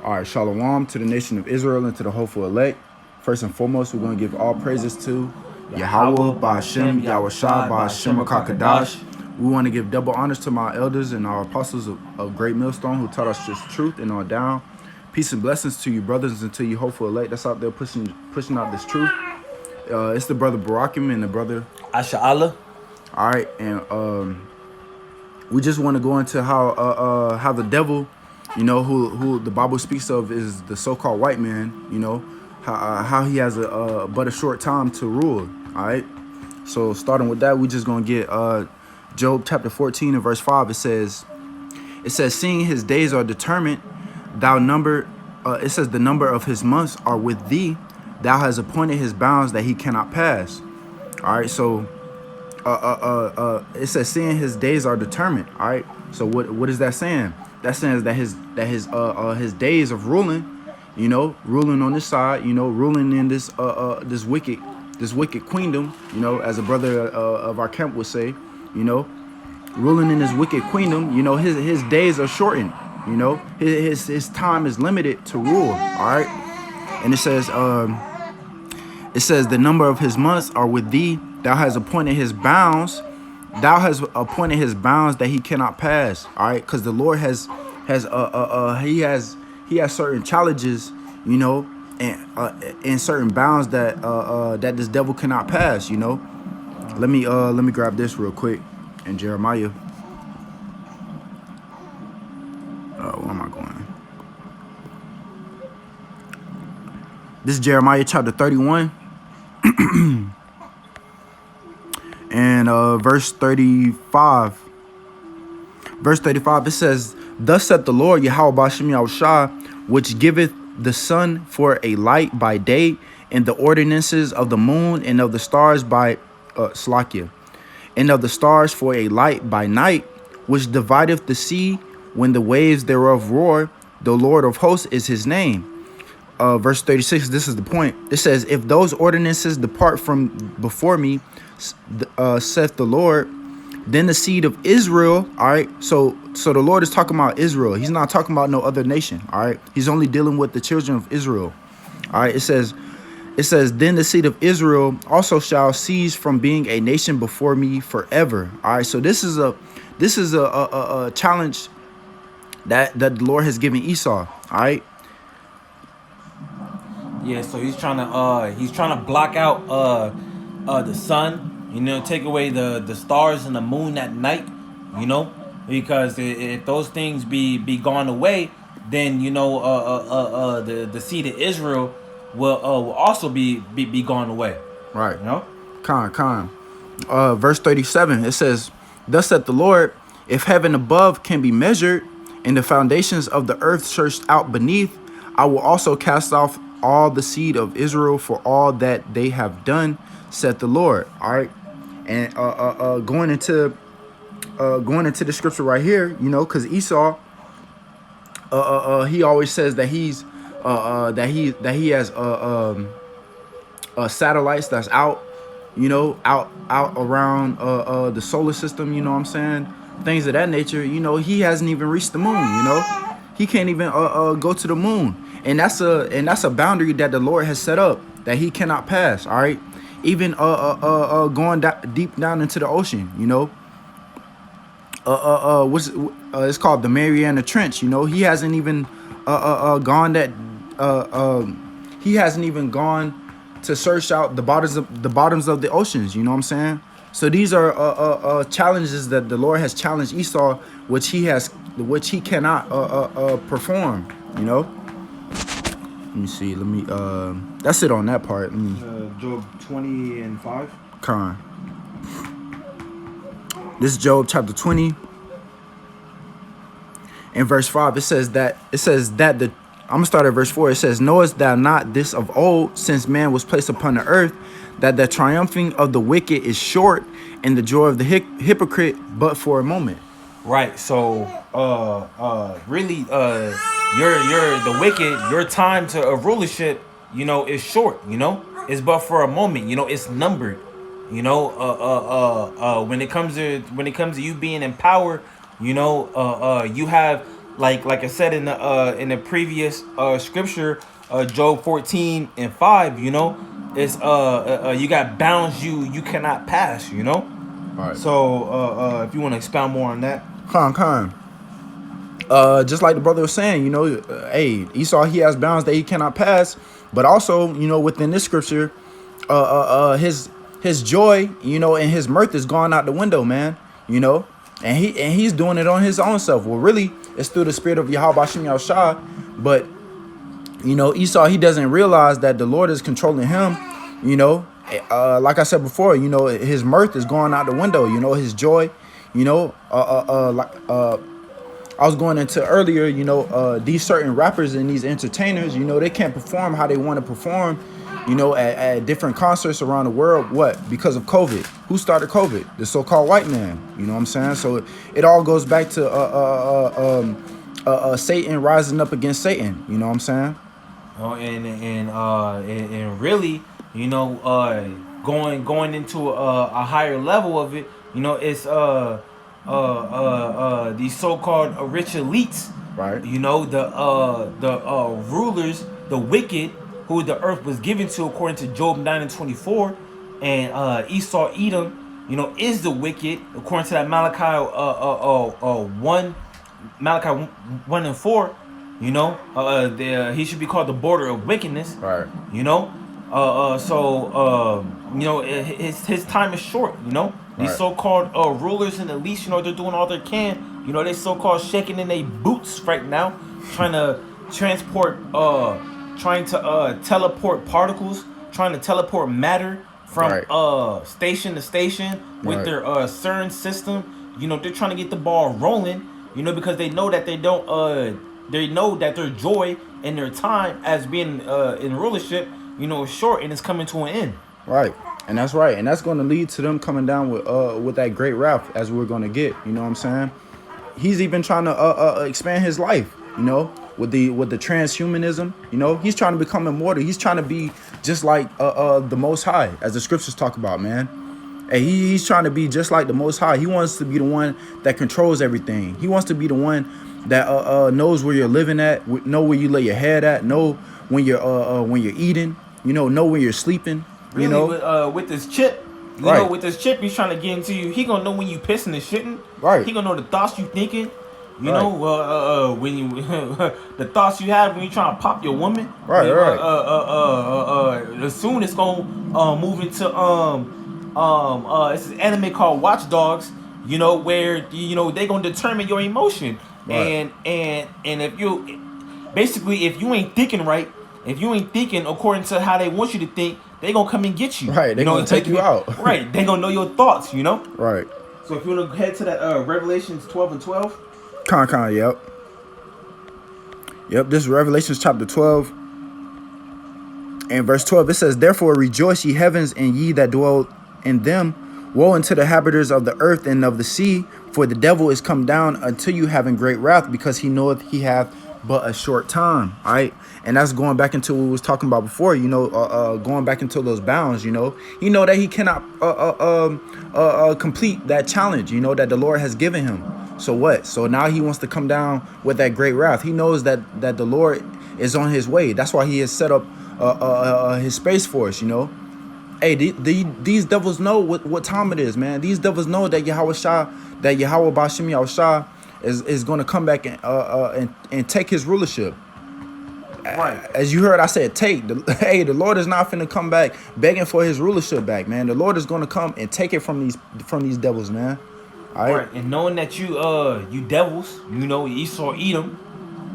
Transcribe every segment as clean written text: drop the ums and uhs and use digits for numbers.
All right, shalom to the nation of Israel and to the hopeful elect. First and foremost, we're going to give all praises to Yahweh, Ba'ashem, Yahushua, Ba'ashem, Kakadash. We want to give double honors to my elders and our apostles of Great Millstone who taught us this truth and on down. Peace and blessings to you brothers and to you hopeful elect that's out there pushing out this truth. It's the brother Barakim and the brother Asha Allah. All right, and we just want to go into how the devil, you know, who the Bible speaks of is the so-called white man, you know, how he has but a short time to rule. All right, so starting with that, we just gonna get Job chapter 14 and verse 5. It says, seeing his days are determined, thou number. It says the number of his months are with thee. Thou has appointed his bounds that he cannot pass. All right, so it says seeing his days are determined. All right, so what is that saying? That saying is that his days of ruling, you know, ruling on this side, you know, ruling in this wicked queendom, you know, as a brother of our camp would say, you know, ruling in this wicked queendom, you know, his days are shortened, you know, his time is limited to rule. All right, and it says the number of his months are with thee. Thou has appointed his bounds. Thou has appointed his bounds that he cannot pass. All right, because the Lord has certain challenges, you know, and certain bounds that that this devil cannot pass. You know, let me grab this real quick in Jeremiah. Where am I going? This is Jeremiah chapter 31. And verse 35. Verse 35, it says, thus saith the Lord, Yahweh Ba'ashem Yahushua, which giveth the sun for a light by day, and the ordinances of the moon and of the stars by Slakia, and of the stars for a light by night, which divideth the sea when the waves thereof roar. The Lord of hosts is his name. Verse 36, this is the point. It says, if those ordinances depart from before me, saith the Lord, then the seed of Israel. All right, so the Lord is talking about Israel. He's not talking about no other nation. All right, he's only dealing with the children of Israel. All right, it says then the seed of Israel also shall cease from being a nation before me forever. All right, so this is a challenge that the Lord has given Esau. All right. Yeah, so he's trying to block out the sun, you know, take away the stars and the moon at night, you know, because if those things be gone away, then you know the seed of Israel will also be gone away. Right. You know? Verse 37, it says, thus saith the Lord, if heaven above can be measured, and the foundations of the earth searched out beneath, I will also cast off all the seed of Israel for all that they have done, saith the Lord. All right, and going into the scripture right here, you know, because Esau, he always says that he has satellites that's out, you know, out around the solar system, you know what I'm saying, things of that nature. You know, he hasn't even reached the moon. You know, he can't even go to the moon. And that's a boundary that the Lord has set up that he cannot pass. All right, even going deep down into the ocean. You know, it's called the Mariana Trench. You know, he hasn't even gone that. He hasn't even gone to search out the bottoms of the oceans. You know what I'm saying? So these are challenges that the Lord has challenged Esau, which he cannot perform. You know. Let me see. That's it on that part. Job 20 and 5. Con. This is Job chapter 20 and verse 5. It says that I'm gonna start at verse 4. It says, knowest thou not this of old, since man was placed upon the earth, that the triumphing of the wicked is short, and the joy of the hypocrite but for a moment. Right. So really you're the wicked, your time to rulership, you know, is short, you know, it's but for a moment, you know, it's numbered, you know, when it comes to you being in power, you know, you have like I said in the previous scripture, Job 14:5, you know, it's you got bounds you cannot pass, you know. All right. So if you want to expound more on that. Con. Just like the brother was saying, you know, hey, Esau, he has bounds that he cannot pass, but also, you know, within this scripture, his joy, you know, and his mirth is gone out the window, man, you know, and he's doing it on his own self. Well, really, it's through the spirit of Yahweh Shem Yahushua, but you know, Esau, he doesn't realize that the Lord is controlling him, you know. Like I said before, you know, his mirth is going out the window, you know, his joy, you know, I was going into earlier, you know, these certain rappers and these entertainers, you know, they can't perform how they want to perform, you know, at different concerts around the world. What? Because of COVID. Who started COVID? The so-called white man. You know what I'm saying? So it all goes back to Satan rising up against Satan. You know what I'm saying? Oh, and really, you know, going into a higher level of it, you know, it's these so-called rich elites, Right. you know, the rulers, the wicked, who the earth was given to according to Job 9:24, and Esau Edom, you know, is the wicked according to that Malachi 1:4. You know, he should be called the border of wickedness. Right. You know, you know, his time is short. You know, these Right. so-called rulers and elites, you know, they're doing all they can. You know, they so-called shaking in their boots right now, trying to transport, trying to teleport particles, trying to teleport matter from Right. station to station with Right. their CERN system. You know, they're trying to get the ball rolling. You know, because they know that they know that their joy and their time as being in rulership, you know, is short and it's coming to an end. Right. And that's right. And that's going to lead to them coming down with that great wrath, as we're going to get. You know what I'm saying? He's even trying to expand his life, you know, with the transhumanism. You know, he's trying to become immortal. He's trying to be just like the Most High, as the scriptures talk about, man. And he's trying to be just like the Most High. He wants to be the one that controls everything. He wants to be the one that knows where you're living at, know where you lay your head at, know when you're eating, you know when you're sleeping. Really, you know, with this chip, you Right. know, with this chip, he's trying to get into you. He gonna know when you pissing and shitting. Right. He gonna know the thoughts you thinking. You Right. know, when you the thoughts you have when you trying to pop your woman. Right, right. Soon it's gonna move into it's an anime called Watch Dogs. You know, where you know they gonna determine your emotion. Right. And if you basically if you ain't thinking right, if you ain't thinking according to how they want you to think, they gonna come and get you. Right, they know, gonna take you out. Right, they gonna know your thoughts. You know. Right. So if you wanna head to that Revelations 12:12. Con, yep. This is Revelations chapter 12 and verse 12. It says, "Therefore rejoice, ye heavens, and ye that dwell in them. Woe unto the habitants of the earth and of the sea, for the devil is come down unto you having great wrath, because he knoweth he hath but a short time." All right. And that's going back into what we was talking about before, you know, going back into those bounds, you know. You know that he cannot complete that challenge, you know, that the Lord has given him. So what? So now he wants to come down with that great wrath. He knows that the Lord is on his way. That's why he has set up his space for us, you know. Hey, these devils know what time it is, man. These devils know that Yahweh Bashem Yahushua is going to come back and take his rulership. Right. As you heard, I said take. The Lord is not finna come back begging for his rulership back, man. The Lord is going to come and take it from these devils, man. All right. And knowing that you devils, you know, Esau Edom,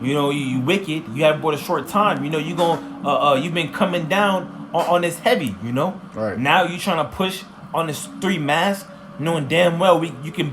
you know, you wicked, you have but a short time, you know, you've been coming down on this heavy, you know. Right. Now you trying to push on this 3 mask, knowing damn well you can't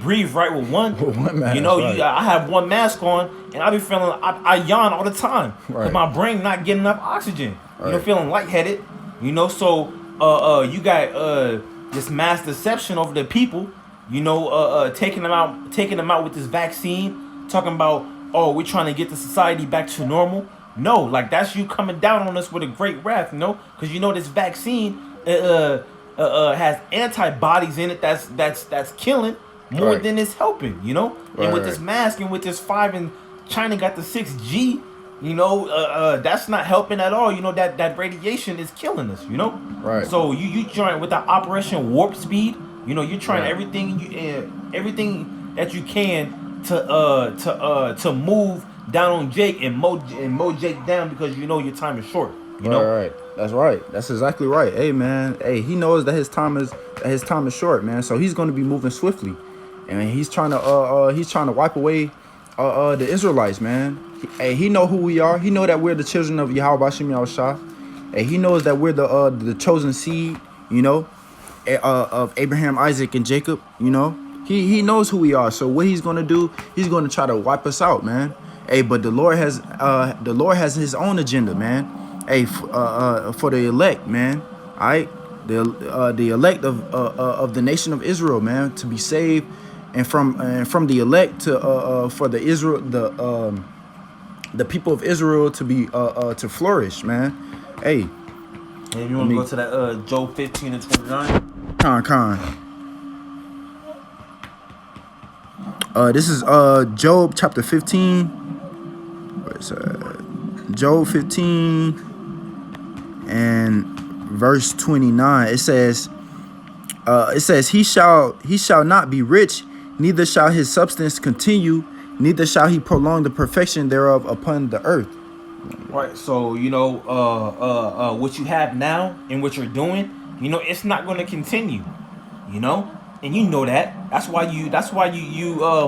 breathe right with one. One mask, you know, right. I have one mask on and I be feeling I yawn all the time because Right. my brain not getting enough oxygen. You know, Right. feeling lightheaded. You know, so you got this mass deception over the people. You know, taking them out with this vaccine, talking about, oh, we're trying to get the society back to normal. No, like that's you coming down on us with a great wrath, you know, because you know this vaccine has antibodies in it that's killing. more Right. than it's helping, you know. And with this Right. mask and with this 5 and China got the 6G, you know, that's not helping at all. You know, that radiation is killing us, you know. Right. So you trying with that Operation Warp Speed, you know, you're trying Right. everything that you can to move down on Jake and mow Jake down because you know your time is short, you know. Right. That's right. That's exactly right. Hey, man. Hey, he knows that his time is short, man. So he's going to be moving swiftly, and he's trying to wipe away the Israelites, man. He know who we are. He know that we're the children of Yahweh Shem Yahushua. Hey, he knows that we're the chosen seed, you know, of Abraham, Isaac, and Jacob. You know, he knows who we are. So what he's gonna do, he's gonna try to wipe us out, man. Hey, but the Lord has his own agenda, man. Hey, for the elect, man. All right, the elect of the nation of Israel, man, to be saved, and from the elect to for the people of Israel to be to flourish, man. Hey, And you want to go to that Job 15 and 29? Con. This is Job chapter 15. Where's Job 15 and verse 29. It says he shall not be rich, neither shall his substance continue, neither shall he prolong the perfection thereof upon the earth. Right. So you know, what you have now and what you're doing, you know, it's not going to continue. You know, and you know that. That's why you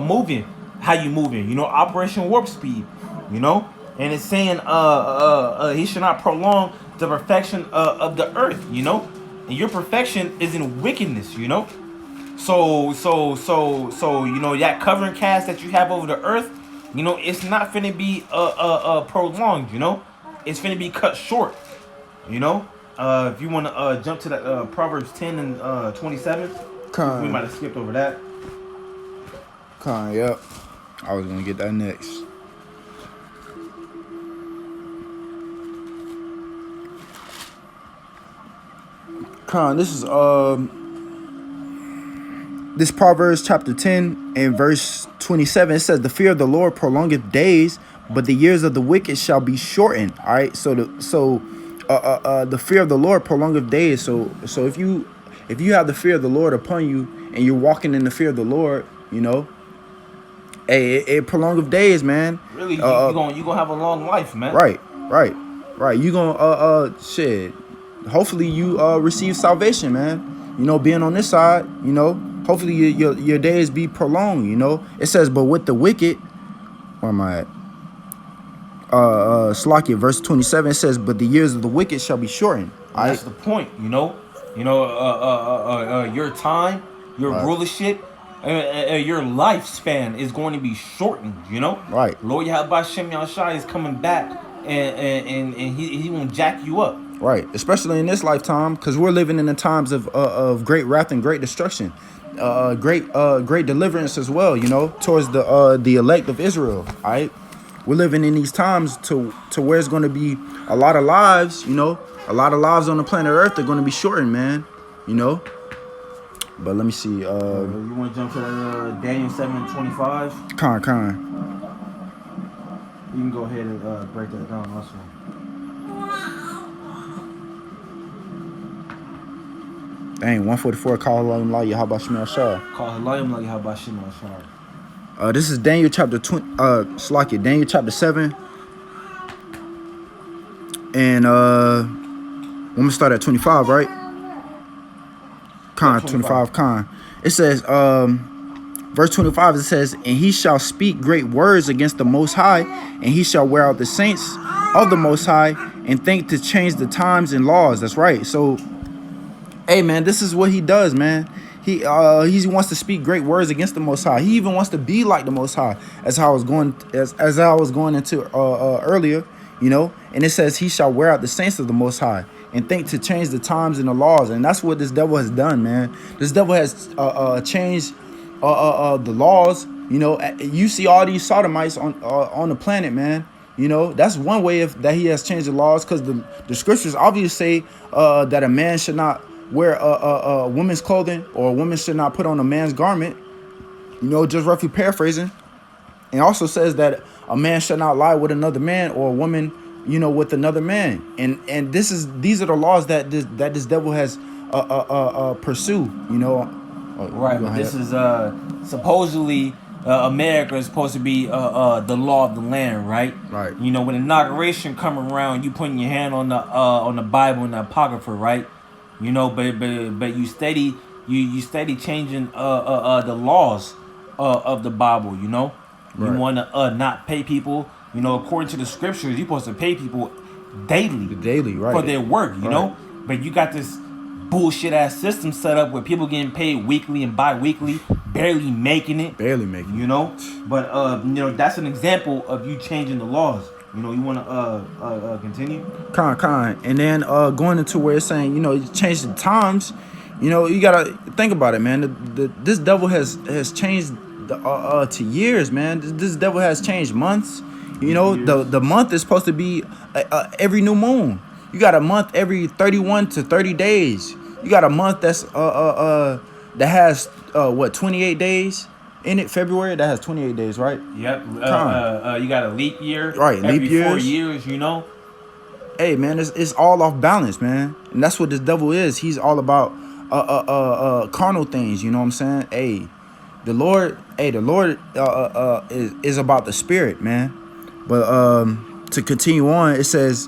moving how you moving. You know, Operation Warp Speed. You know, and it's saying he should not prolong the perfection of the earth. You know, and your perfection is in wickedness. You know, so you know that covering cast that you have over the earth. You know, it's not finna be prolonged. You know, it's finna be cut short. You know, if you want to jump to that Proverbs 10 and 27, we might have skipped over that. Yep. I was gonna get that next. This Proverbs chapter 10 and verse 27. It says, "The fear of the Lord prolongeth days, but the years of the wicked shall be shortened." All right. So the fear of the Lord prolongeth days. So if you have the fear of the Lord upon you and you're walking in the fear of the Lord, you know, hey, it prolongeth days, man. Really, you gonna have a long life, man. Right. You gonna shit. Hopefully you receive salvation, man. You know, being on this side, you know, hopefully your days be prolonged, you know. It says, but with the wicked, where am I at? Slakia, verse 27, it says, but the years of the wicked shall be shortened. That's the point, you know. You know, your time, your rulership, your lifespan is going to be shortened, you know. Right. Lord Yahweh Shem Yahushua is coming back, and he gonna jack you up. Right, especially in this lifetime, because we're living in the times of great wrath and great destruction, great deliverance as well. You know, towards the elect of Israel. All right, we're living in these times to where it's going to be a lot of lives. You know, a lot of lives on the planet Earth are going to be shortened, man. You know, but let me see. You want to jump to Daniel 7:25? Con. You can go ahead and break that down also. Dang, 144. Call Halayim La Yahweh Shem Yahushua. Call Halayim La Yahweh Shem Yahushua. This is Daniel chapter 20. Slakia, Daniel chapter 7. And I'm gonna start at 25, right? Con, 25. Con. It says, verse 25, it says, and he shall speak great words against the Most High, and he shall wear out the saints of the Most High, and think to change the times and laws. That's right. So, hey, man, this is what he does, man. He wants to speak great words against the Most High. He even wants to be like the Most High, as I was going into earlier, you know. And it says he shall wear out the saints of the Most High, and think to change the times and the laws. And that's what this devil has done, man. This devil has changed the laws. You know, you see all these sodomites on the planet, man. You know, that's one way that he has changed the laws, because the scriptures obviously say that a man should not wear a woman's clothing, or a woman should not put on a man's garment. You know, just roughly paraphrasing. And also says that a man shall not lie with another man, or a woman, you know, with another man. And these are the laws that this devil has pursue. You know, Right, go but this ahead. is supposedly America is supposed to be the law of the land, right? Right. You know, when inauguration come around, you putting your hand on the Bible and the Apocrypha, right? You know, but you steady changing the laws of the Bible. You know, you Right. want to not pay people. You know, according to the scriptures, you're supposed to pay people daily The daily, for right. their work. You Right. know, but you got this bullshit ass system set up where people getting paid weekly and bi-weekly, barely making it. Barely making You it. know, but you know, that's an example of you changing the laws. You know, you want to continue? Con. And then going into where it's saying, you know, you change the times, you know, you gotta think about it, man. This devil has changed to years, man. This devil has changed months. You know, Years. the month is supposed to be every new moon. You got a month every 31 to 30 days. You got a month that's that has 28 days in it. February that has 28 days, right? Yep. Con. You got a leap year Right, leap every 4 years. years. You know. Hey man, it's all off balance, man, and that's what this devil is. He's all about carnal things. You know what I'm saying? Hey, the Lord is about the spirit, man. But to continue on, it says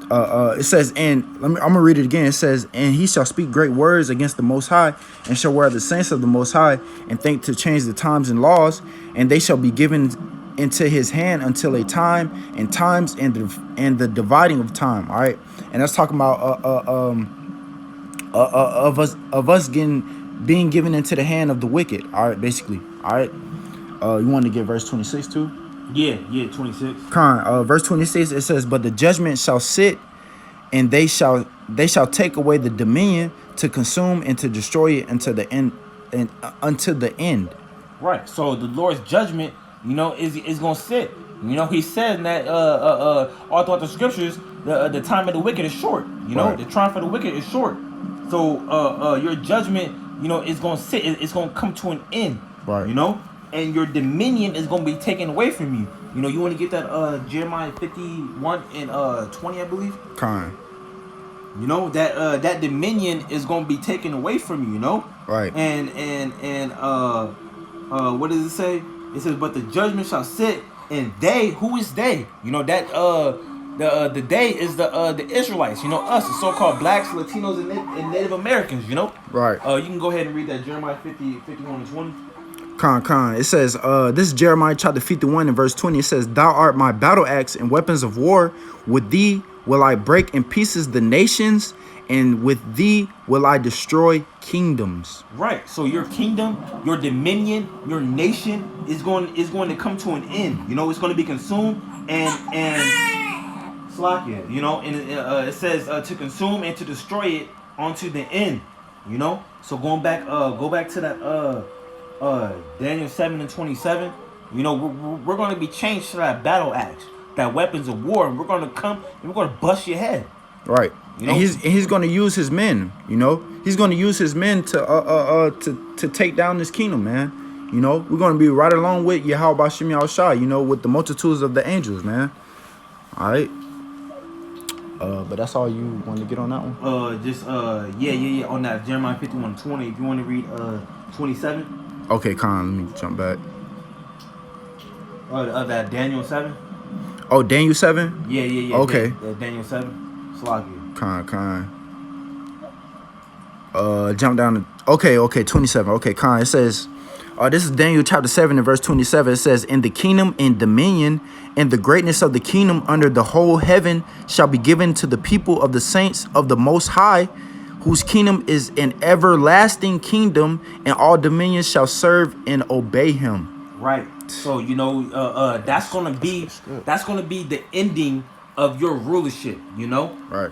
and I'm gonna read it again. It says, and he shall speak great words against the Most High, and shall wear the saints of the Most High, and think to change the times and laws, and they shall be given into his hand until a time and times and the dividing of time. All right, and that's talking about of us being given into the hand of the wicked. All right, basically. All right, you want to get verse 26 too? Yeah. 26. Verse 26, it says, but the judgment shall sit, and they shall take away the dominion to consume and to destroy it until the end, and until the end. Right. So the Lord's judgment, you know, is gonna sit. You know, he said that all throughout the scriptures, the time of the wicked is short. You know, Right. the triumph of the wicked is short. So your judgment, you know, is gonna sit. It's gonna come to an end. Right. You know, and your dominion is gonna be taken away from you. You know, you want to get that Jeremiah 51 and 20, I believe. Con. You know that dominion is gonna be taken away from you. You know. Right. And what does it say? It says, but the judgment shall sit, and they, who is they? You know, that the they is the Israelites, you know, us, the so-called blacks, Latinos, and Native Americans, you know. Right. You can go ahead and read that Jeremiah 51 and 20. Con. It says, this is Jeremiah chapter 51 and verse 20. It says, thou art my battle axe and weapons of war. With thee will I break in pieces the nations, and with thee will I destroy kingdoms. Right. So your kingdom, your dominion, your nation is going to come to an end. You know, it's going to be consumed and Slakia. You know, and it says to consume and to destroy it onto the end. You know. So go back to that Daniel 7 and 27. You know, we're going to be changed to that battle axe, that weapons of war, and we're going to come and we're going to bust your head. Right. You know? And he's going to use his men, you know. He's going to use his men to take down this kingdom, man. You know, we're going to be right along with Yahweh Bashim Yahushua, you know, with the multitudes of the angels, man. All right. But that's all you want to get on that one? Yeah, on that Jeremiah 51:20. If you want to read 27. Okay, Con, let me jump back. That Daniel 7. Oh, Daniel 7? Yeah. Okay. Daniel 7. Slagia. Con. Jump down to, okay, 27. Okay, Con, it says, this is Daniel chapter 7 and verse 27. It says, in the kingdom and dominion and the greatness of the kingdom under the whole heaven shall be given to the people of the saints of the Most High, whose kingdom is an everlasting kingdom, and all dominions shall serve and obey him. Right. So, you know, that's gonna be the ending of your rulership, you know? Right.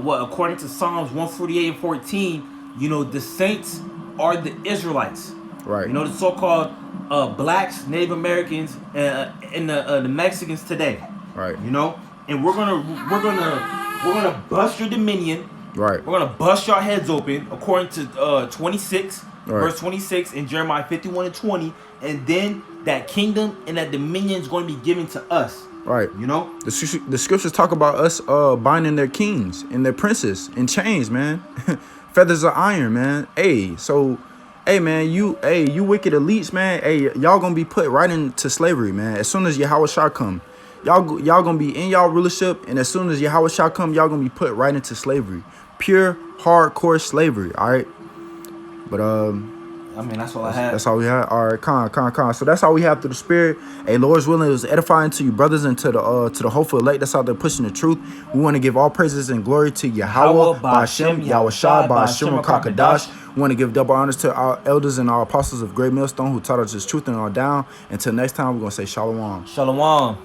What according to Psalms 148 and 14, you know, the saints are the Israelites. Right. You know, the so-called blacks, Native Americans, and the Mexicans today. Right. You know, and we're gonna bust your dominion. Right. We're gonna bust your heads open according to 26, Right. verse 26 in Jeremiah 51 and 20, and then that kingdom and that dominion is going to be given to us. Right. You know? The scriptures talk about us binding their kings and their princes in chains, man. Feathers of iron, man. Hey, so hey man, you wicked elites, man. Hey, y'all gonna be put right into slavery, man. As soon as Yahweh Shah come. Y'all gonna be in y'all rulership, and as soon as Yahweh Shah come, y'all gonna be put right into slavery. Pure, hardcore slavery, all right? But I mean, that's all I had. that's all we have. All right, con. So that's all we have through the Spirit. Hey, Lord's willing, it was edifying to you brothers and to the hopeful elect that's out there pushing the truth. We want to give all praises and glory to Yahweh, Ba'ashem, Yahweh Shai, Ba'ashem, Kakadash. We want to give double honors to our elders and our apostles of Great Millstone who taught us this truth and all down. Until next time, we're going to say Shalom. Shalom.